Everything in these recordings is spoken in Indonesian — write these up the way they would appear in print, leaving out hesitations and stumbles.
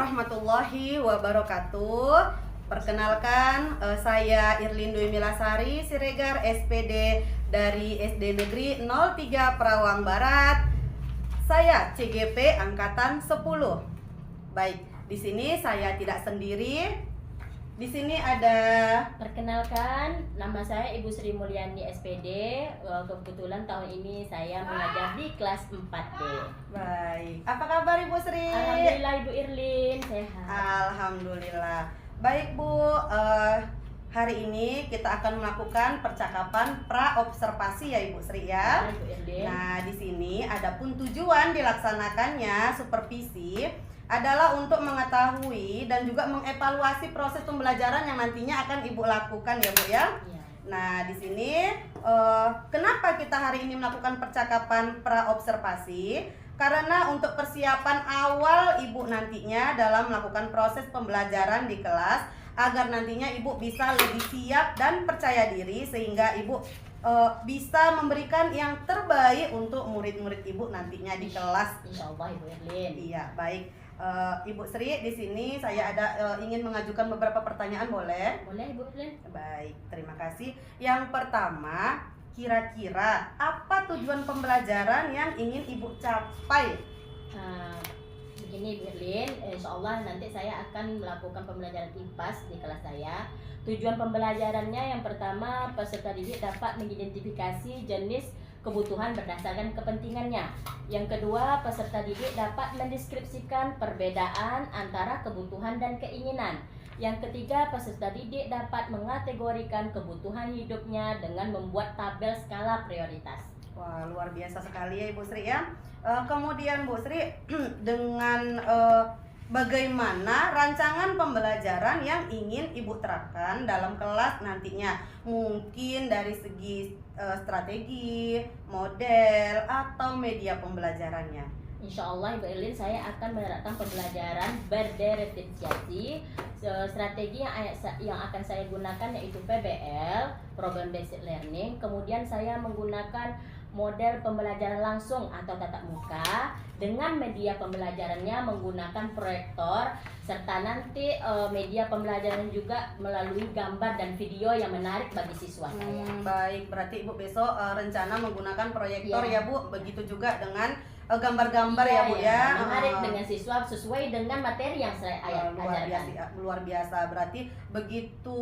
warahmatullahi wabarakatuh. Perkenalkan, saya Irlin Dwi Milasari Siregar, SPD dari SD Negeri 03 Perawang Barat. Saya CGP angkatan 10. Baik, di sini saya tidak sendiri. Di sini ada, perkenalkan, nama saya Ibu Sri Mulyani SPD. Kebetulan tahun ini saya mengajar di kelas 4D. baik. Apa kabar Ibu Sri? Alhamdulillah Ibu Irlin, sehat. Alhamdulillah. Baik Bu, hari ini kita akan melakukan percakapan pra-observasi ya Ibu Sri ya. Ibu Irlin. Nah, di sini adapun tujuan dilaksanakannya supervisi adalah untuk mengetahui dan juga mengevaluasi proses pembelajaran yang nantinya akan Ibu lakukan ya Bu ya. Iya. Nah, di sini kenapa kita hari ini melakukan percakapan pra-observasi? Karena untuk persiapan awal Ibu nantinya dalam melakukan proses pembelajaran di kelas, agar nantinya Ibu bisa lebih siap dan percaya diri sehingga Ibu bisa memberikan yang terbaik untuk murid-murid Ibu nantinya di kelas. Insya Allah Ibu Irlin. Iya, baik. Ibu Sri, di sini saya ada ingin mengajukan beberapa pertanyaan, boleh? Boleh Ibu Irlin? Baik, terima kasih. Yang pertama, kira-kira apa tujuan pembelajaran yang ingin Ibu capai? Begini Ibu Irlin, insya Allah nanti saya akan melakukan pembelajaran IPAS di kelas saya. Tujuan pembelajarannya yang pertama, peserta didik dapat mengidentifikasi jenis kebutuhan berdasarkan kepentingannya. Yang kedua, peserta didik dapat mendeskripsikan perbedaan antara kebutuhan dan keinginan. Yang ketiga, peserta didik dapat mengategorikan kebutuhan hidupnya dengan membuat tabel skala prioritas. Wah, luar biasa sekali ya Ibu Sri ya. Kemudian Bu Sri, dengan bagaimana rancangan pembelajaran yang ingin Ibu terapkan dalam kelas nantinya? Mungkin dari segi strategi, model, atau media pembelajarannya. Insya Allah Ibu Irlin, saya akan menerapkan pembelajaran berdiferensiasi. Strategi yang akan saya gunakan yaitu PBL, Problem Based Learning. Kemudian saya menggunakan model pembelajaran langsung atau tatap muka, dengan media pembelajarannya menggunakan proyektor, serta nanti media pembelajaran juga melalui gambar dan video yang menarik bagi siswa saya. Baik, berarti Ibu besok rencana menggunakan proyektor Ya. ya Bu. Begitu juga dengan gambar-gambar ya Bu ya. Menarik dengan siswa sesuai dengan materi yang saya ajarkan. Luar biasa. Berarti begitu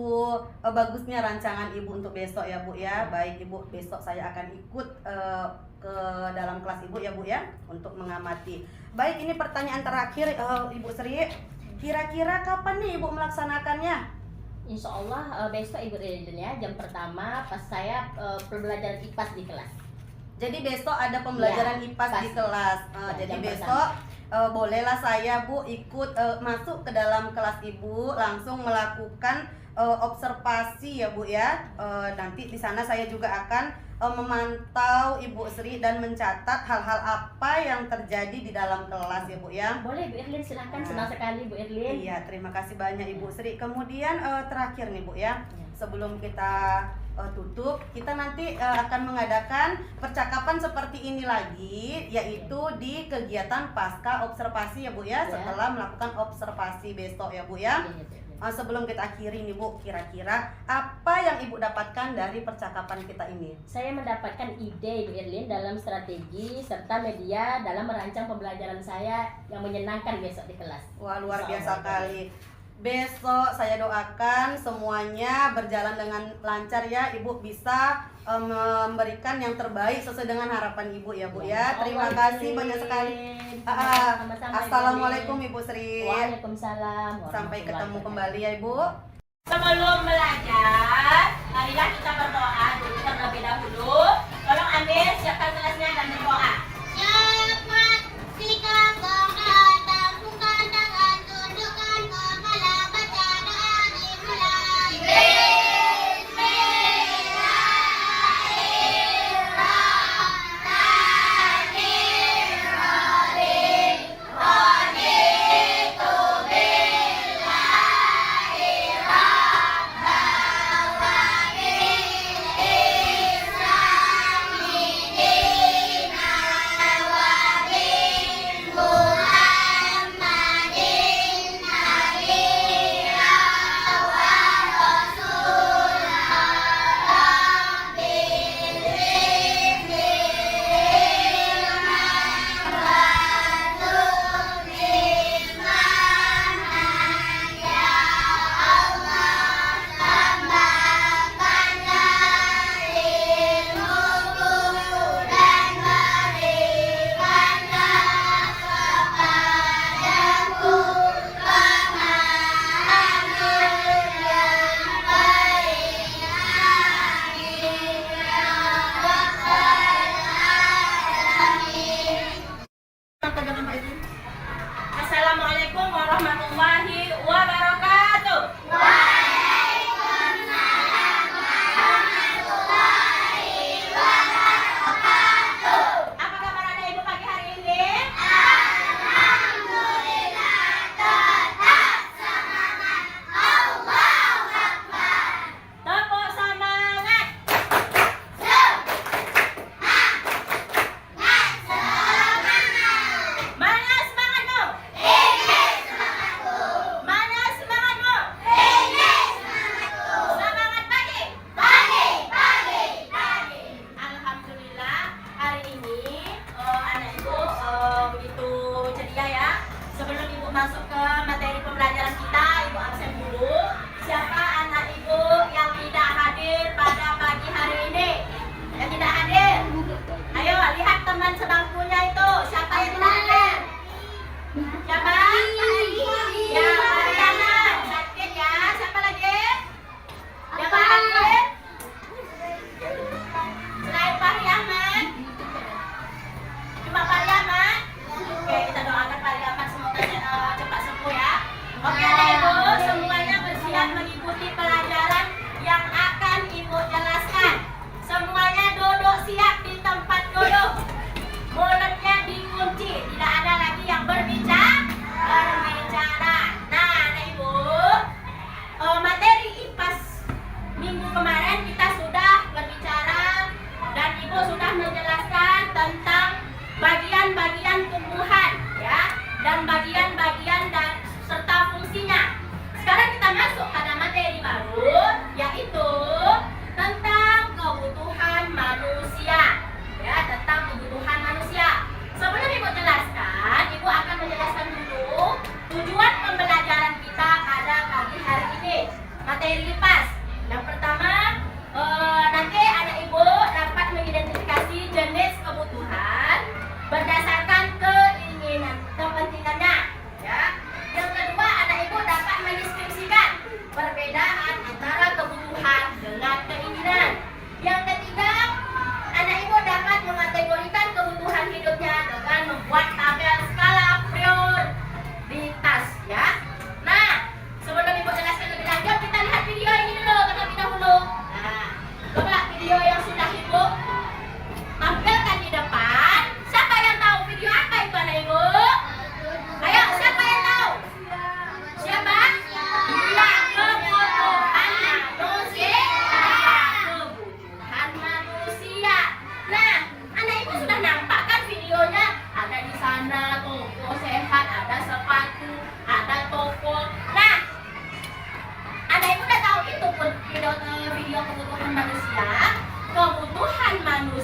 bagusnya rancangan Ibu untuk besok ya Bu ya. Baik Ibu, besok saya akan ikut ke dalam kelas Ibu ya Bu ya, untuk mengamati. Baik, ini pertanyaan terakhir Ibu Sri. Kira-kira kapan nih Ibu melaksanakannya? Insya Allah besok Ibu Irlin ya, jam pertama pas saya pembelajaran IPAS di kelas. Jadi besok ada pembelajaran Ya, IPAS di pasti. kelas. Jadi jam besok bolehlah saya Bu ikut masuk ke dalam kelas Ibu, langsung melakukan observasi ya Bu ya. Nanti di sana saya juga akan memantau Ibu Sri dan mencatat hal-hal apa yang terjadi di dalam kelas ya Bu ya. Boleh Bu Irlin, silahkan, senang sekali Bu Irlin. Iya, terima kasih banyak Ibu Sri. Kemudian terakhir nih Bu ya, sebelum kita tutup, kita nanti akan mengadakan percakapan seperti ini lagi, yaitu di kegiatan pasca observasi ya Bu ya, setelah melakukan observasi besok ya Bu ya. Sebelum kita akhiri nih Bu, kira-kira apa yang Ibu dapatkan dari percakapan kita ini? Saya mendapatkan ide Ibu Irlin dalam strategi serta media dalam merancang pembelajaran saya yang menyenangkan besok di kelas. Wah, luar biasa sekali. Besok saya doakan semuanya berjalan dengan lancar ya. Ibu bisa memberikan yang terbaik sesuai dengan harapan Ibu ya Bu ya. Terima kasih banyak sekali. Assalamualaikum Ibu Sri. Waalaikumsalam. Sampai ketemu kembali ya Ibu. Sebelum belajar, marilah kita berdoa dulu terlebih dahulu. Tolong ambil, siapkan gelasnya dan berdoa.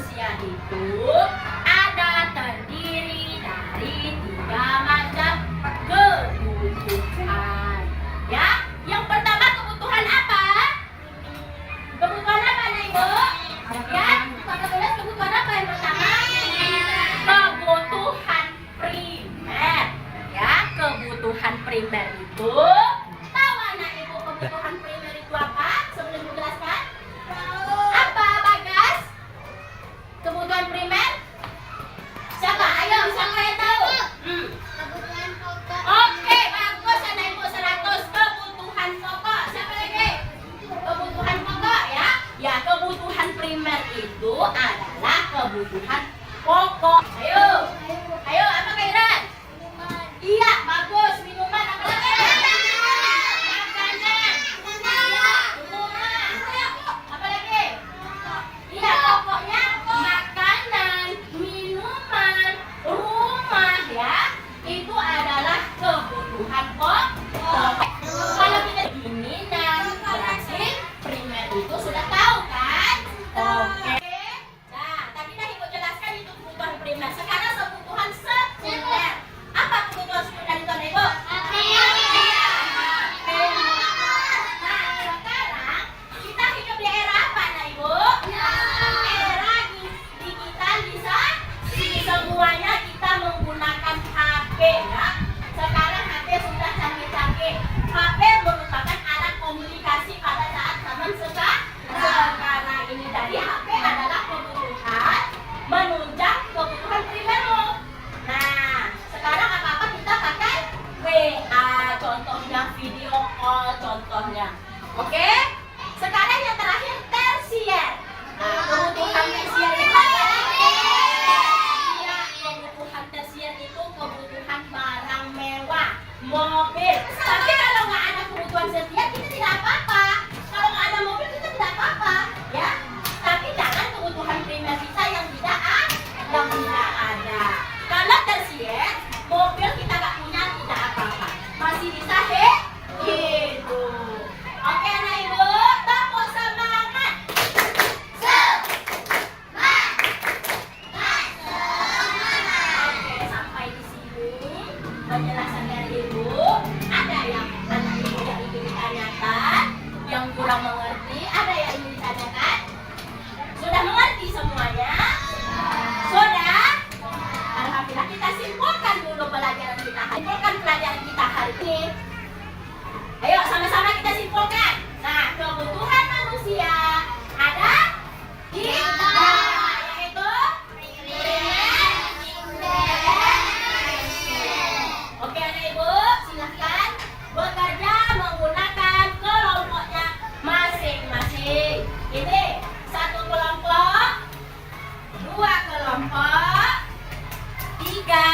manusia itu ada terdiri dari 3 macam kebutuhan. Ya, yang pertama kebutuhan apa? Kebutuhan apa nih, Ibu? Ya, Kakak tulis kebutuhan apa yang pertama? Kebutuhan primer. Ya, kebutuhan primer itu tahu anak Ibu kebutuhan primer itu apa? Sebelum dijelaskan? Apa, Bagas? Kebutuhan primer? Siapa? Ayo, siapa yang tahu? Kebutuhan pokok. Oke, bagus anak Ibu 100 kebutuhan pokok. Siapa lagi? Kebutuhan pokok ya. Ya, kebutuhan primer itu adalah kebutuhan pokok. Ayo. Ayo, apa Kairan? Iya, bagus. Minuman apa lagi? Makanan. Minuman. Apa lagi? Iya, pokoknya makanan, minuman, rumah ya. Itu adalah kebutuhan pokok. Kalau kita dominan, berarti primer itu sudah tahu kan? Oke. Nah, tadi dah Ibu jelaskan itu kebutuhan primer. Sekarang kebutuhan sekunder. Apa kebutuhan sekunder itu, Ibu? Nah, sekarang kita hidup di era apa, Ibu? Era digitalisasi. Semuanya kita menggunakan HP ya. Sekarang HP sudah canggih-canggih. HP merupakan alat komunikasi pada saat zaman sekarang ini. Jadi HP adalah kebutuhan menunjang kebutuhan primermu. Nah, sekarang apa-apa kita pakai WA, contohnya video call, contohnya. Oke? Sekarang yang terakhir tersier. Nah, kebutuhan tersier itu apa? Ya, kebutuhan tersier itu kebutuhan barang mewah, mobil. Tapi kalau nggak ada kebutuhan tersier kita tidak apa-apa. Kalau nggak ada mobil kita tidak apa-apa, ya. Tapi jangan kebutuhan primer kita yang tidak ada. Kalau tersier, mobil kita nggak punya tidak apa-apa, masih bisa hidup. Oke, anak Ibu, tepuk semangat. Oke, sampai di sini penjelasan dari Ibu. Ada yang anak Ibu yang ingin ditanyakan, yang kurang mengerti, ada yang ingin ditanyakan? Sudah mengerti semuanya? Sudah? Alhamdulillah, kita simpulkan dulu pelajaran kita. Simpulkan pelajaran kita hari ini. Ayo sama-sama kita simpulkan. Nah, kebutuhan manusia ada tiga, yaitu oke, anak Ibu, silahkan bekerja menggunakan kelompoknya masing-masing. Ini 1 kelompok, 2 kelompok, 3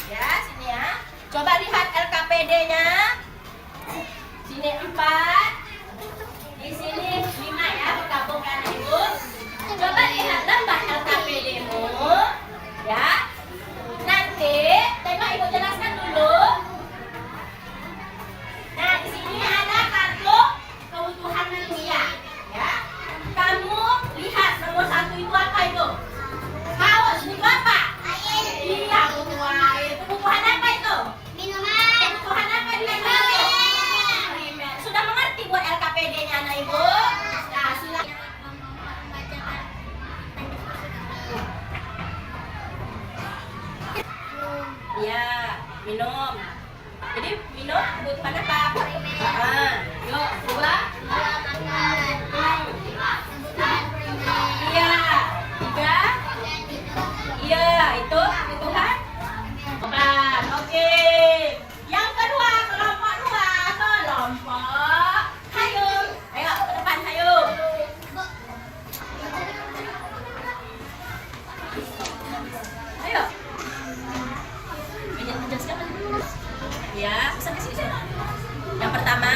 ya, sini ya. Coba lihat LKPD-nya. Sini 4, di sini 5 ya, bergabung kan Ibu. Coba lihat lembah LKPD-mu ya. Nanti tema Ibu jelaskan dulu. Nah, di sini ada kartu kebutuhan manusia ya. Kamu lihat nomor 1 itu apa itu? Haus, butuh apa? Iya, butuh air. Kebutuhan apa itu? Kebutuhan apa dia? Primer. Sudah mengerti buat LKPD-nya anak Ibu? Nah, silakan. Iya, minum. Jadi minum kebutuhan apa? Yuk, 2. Iya, 3. Iya, itu kebutuhan 4. Oke. Yang kedua, kelompok 2. Kelompok Hayung. Ayo ke depan Hayung. Ayo. Jelaskan dulu. Ya, pesan ke sini. Yang pertama,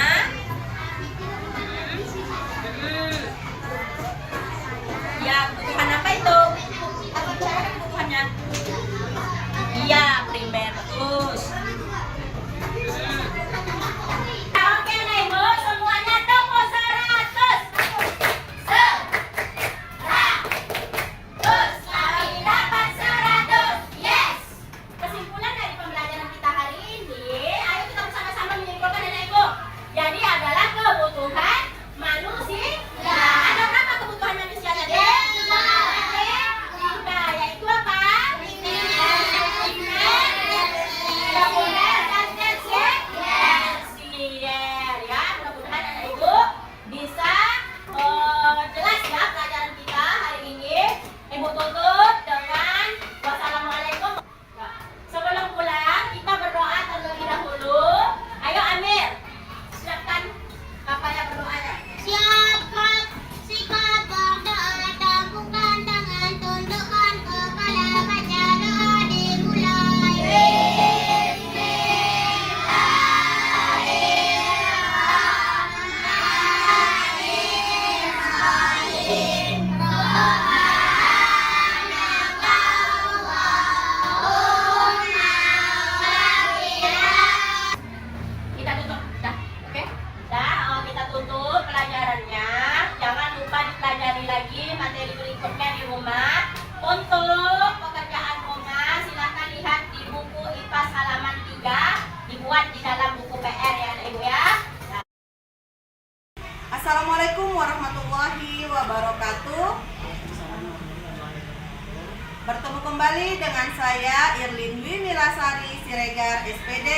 Bertemu kembali dengan saya Irlin Dwi Milasari Siregar SPD,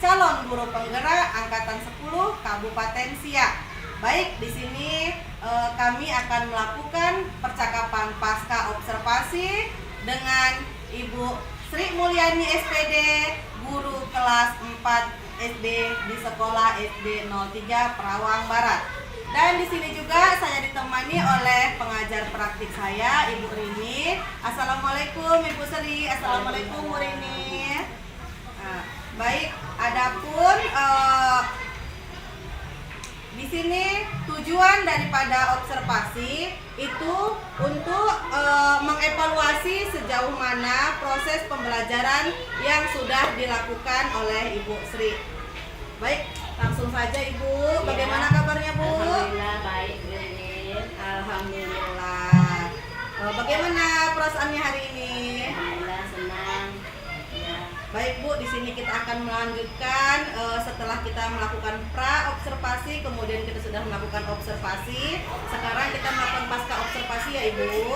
calon guru penggerak angkatan 10 Kabupaten Siak. Baik, di sini kami akan melakukan percakapan pasca observasi dengan Ibu Sri Mulyani SPD, guru kelas 4 SD di sekolah SD 03 Perawang Barat. Dan di sini juga saya ditemani oleh pengajar praktik saya, Ibu Rini. Assalamualaikum Ibu Sri. Assalamualaikum Bu Rini. Nah, baik, adapun di sini tujuan daripada observasi itu untuk mengevaluasi sejauh mana proses pembelajaran yang sudah dilakukan oleh Ibu Sri. Baik, langsung saja Ibu. Bagaimana kabarnya Bu? Alhamdulillah baik, Lin. Alhamdulillah. Bagaimana perasaannya hari ini? Alhamdulillah senang. Ya. Baik Bu, di sini kita akan melanjutkan setelah kita melakukan pra observasi, kemudian kita sudah melakukan observasi. Sekarang kita melakukan pasca observasi ya Ibu.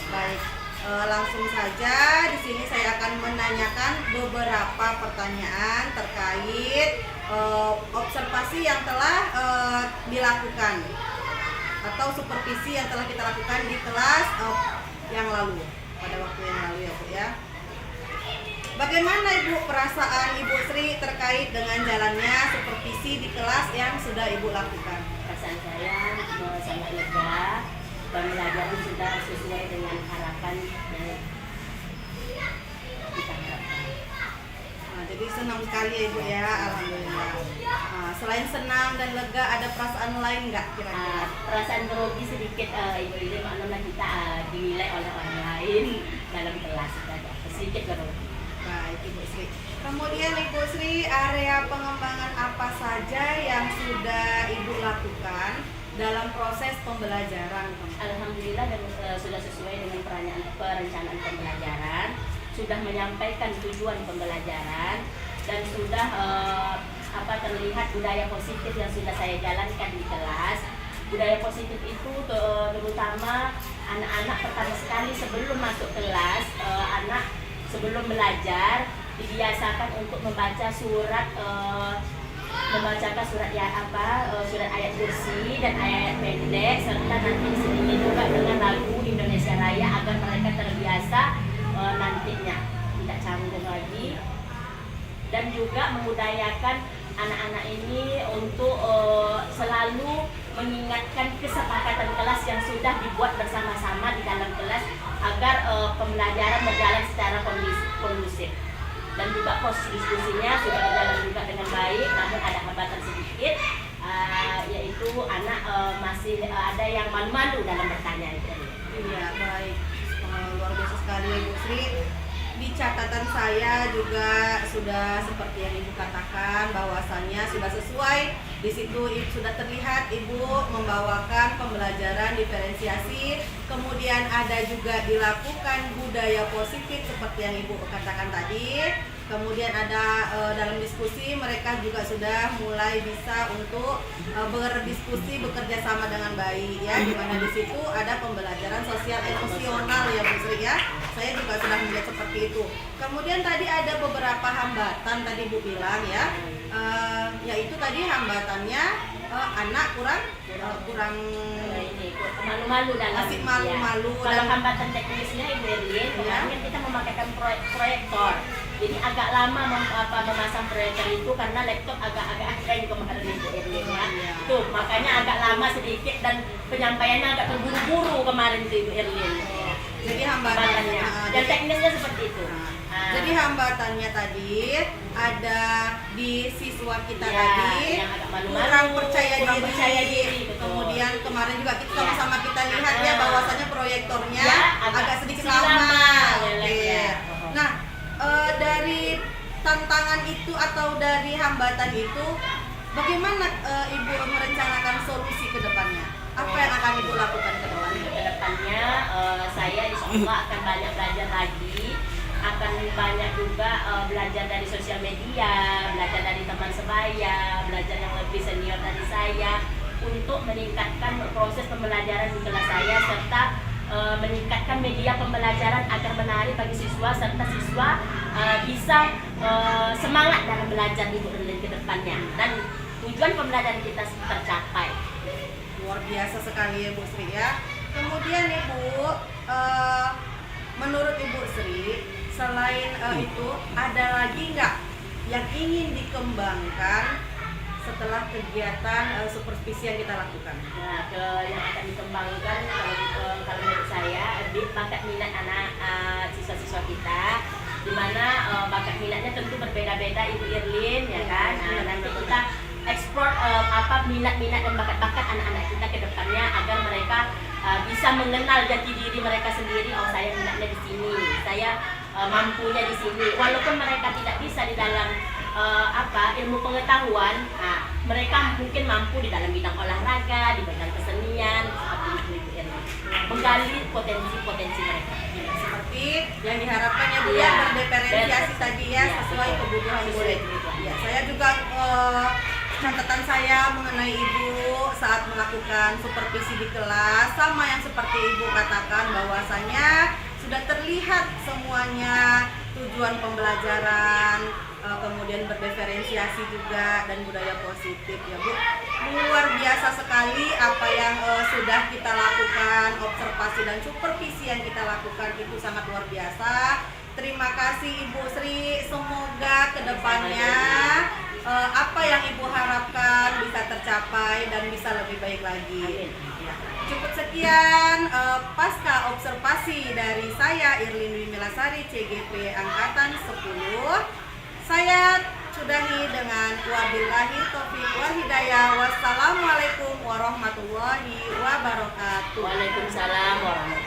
Baik, langsung saja di sini saya akan menanyakan beberapa pertanyaan terkait observasi yang telah dilakukan atau supervisi yang telah kita lakukan di kelas yang lalu, pada waktu yang lalu ya Bu ya. Bagaimana Ibu perasaan Ibu Sri terkait dengan jalannya supervisi di kelas yang sudah Ibu lakukan? Perasaan saya sangat lega. Pembelajaran sudah sesuai dengan harapan yang kita harapkan. Nah, jadi senang sekali ya Ibu ya, alhamdulillah. Nah, selain senang dan lega, ada perasaan lain nggak kira-kira? Perasaan grogi sedikit, Ibu Lili, maklumlah kita dinilai oleh orang lain dalam kelas, sedikit grogi. Baik Ibu Sri. Kemudian Ibu Sri, area pengembangan apa saja yang sudah Ibu lakukan dalam proses pembelajaran? Alhamdulillah dan sudah sesuai dengan perencanaan pembelajaran, sudah menyampaikan tujuan pembelajaran dan sudah terlihat budaya positif yang sudah saya jalankan di kelas. Budaya positif itu terutama anak-anak pertama sekali sebelum masuk kelas, anak sebelum belajar dibiasakan untuk membaca surat surat ayat kursi dan ayat pendek, serta nanti diselingi juga dengan lagu Indonesia Raya agar mereka terbiasa nantinya tidak canggung lagi, dan juga memudayakan anak-anak ini untuk selalu mengingatkan kesepakatan kelas yang sudah dibuat bersama-sama di dalam kelas agar pembelajaran berjalan secara kondusif. Dan juga proses diskusinya sudah berjalan juga dengan baik, namun ada hambatan sedikit, yaitu anak masih ada yang malu-malu dalam bertanya. Iya, baik. Luar biasa sekali ya Ibu Sri. Di catatan saya juga sudah seperti yang Ibu katakan, bahwasannya sudah sesuai. Di situ sudah terlihat Ibu membawakan pembelajaran diferensiasi, kemudian ada juga dilakukan budaya positif seperti yang Ibu katakan tadi. Kemudian ada dalam diskusi mereka juga sudah mulai bisa untuk berdiskusi, bekerja sama dengan baik ya, di mana di situ ada pembelajaran sosial emosional ya Bu Sri ya. Saya juga sudah melihat seperti itu. Kemudian tadi ada beberapa hambatan tadi Bu bilang ya, yaitu tadi hambatannya anak kurang malu-malu dalam masih malu-malu. Kalau hambatan teknisnya Ibu Erlin, kemarin kita memakaikan proyektor. Jadi agak lama memasang proyektor itu karena laptop agak keren kemarin Ibu Erlin ya. Tuh, makanya agak lama sedikit dan penyampaiannya agak terburu-buru kemarin itu Ibu Erlin. Jadi hambatannya dan teknisnya seperti itu. Jadi hambatannya tadi ada di siswa kita ya, tadi yang agak malu-malu, kurang percaya diri. Betul. Kemudian kemarin juga kita sama-sama kita lihat ya bahwasanya proyektornya ya, agak sedikit lama. Oke. Ya. Nah, dari tantangan itu atau dari hambatan itu, bagaimana Ibu merencanakan solusi ke depannya? Apa yang akan Ibu lakukan ke depannya? Ke depannya saya insya Allah akan banyak belajar lagi, akan banyak juga belajar dari sosial media, belajar dari teman sebaya, belajar yang lebih senior dari saya untuk meningkatkan proses pembelajaran di kelas saya serta meningkatkan meningkatkan media pembelajaran agar menarik bagi siswa serta siswa bisa semangat dalam belajar Ibu Erlin ke depannya dan tujuan pembelajaran kita tercapai. Luar biasa sekali ya Bu Sri ya. Kemudian Ibu, menurut Ibu Sri, selain itu ada lagi nggak yang ingin dikembangkan setelah kegiatan supervisi yang kita lakukan? Nah, yang akan dikembangkan kalau menurut saya bakat minat anak siswa-siswa kita, di mana bakat minatnya tentu berbeda-beda Ibu Irlin ya kan. Nah, nanti kita eksplor apa minat-minat dan bakat-bakat anak-anak kita ke depannya agar mereka bisa mengenal jati diri mereka sendiri. Oh, saya minatnya di sini, saya mampunya di sini. Walaupun mereka tidak bisa di dalam ilmu pengetahuan, mereka mungkin mampu di dalam bidang olahraga, di bidang kesenian, seperti itu ya. Menggali potensi-potensi mereka. Seperti yang diharapkan ya Bu ya, Iya. berdiferensiasi tadi ya, Iya, sesuai betul. kebutuhan Sesuai murid. kebutuhan. Ya, saya juga catatan saya mengenai Ibu saat melakukan supervisi di kelas sama yang seperti Ibu katakan bahwasanya sudah terlihat semuanya tujuan pembelajaran, kemudian berdiferensiasi juga dan budaya positif ya Bu. Luar biasa sekali apa yang sudah kita lakukan, observasi dan supervisi yang kita lakukan itu sangat luar biasa. Terima kasih Ibu Sri, semoga kedepannya apa yang Ibu harapkan bisa tercapai dan bisa lebih baik lagi. Ya. Cukup sekian pasca observasi dari saya Irlin Dwi Milasari CGP Angkatan 10. Saya sudahi dengan wabillahi taufiq wal hidayah. Wassalamualaikum warahmatullahi wabarakatuh. Waalaikumsalam warahmatullahi wabarakatuh.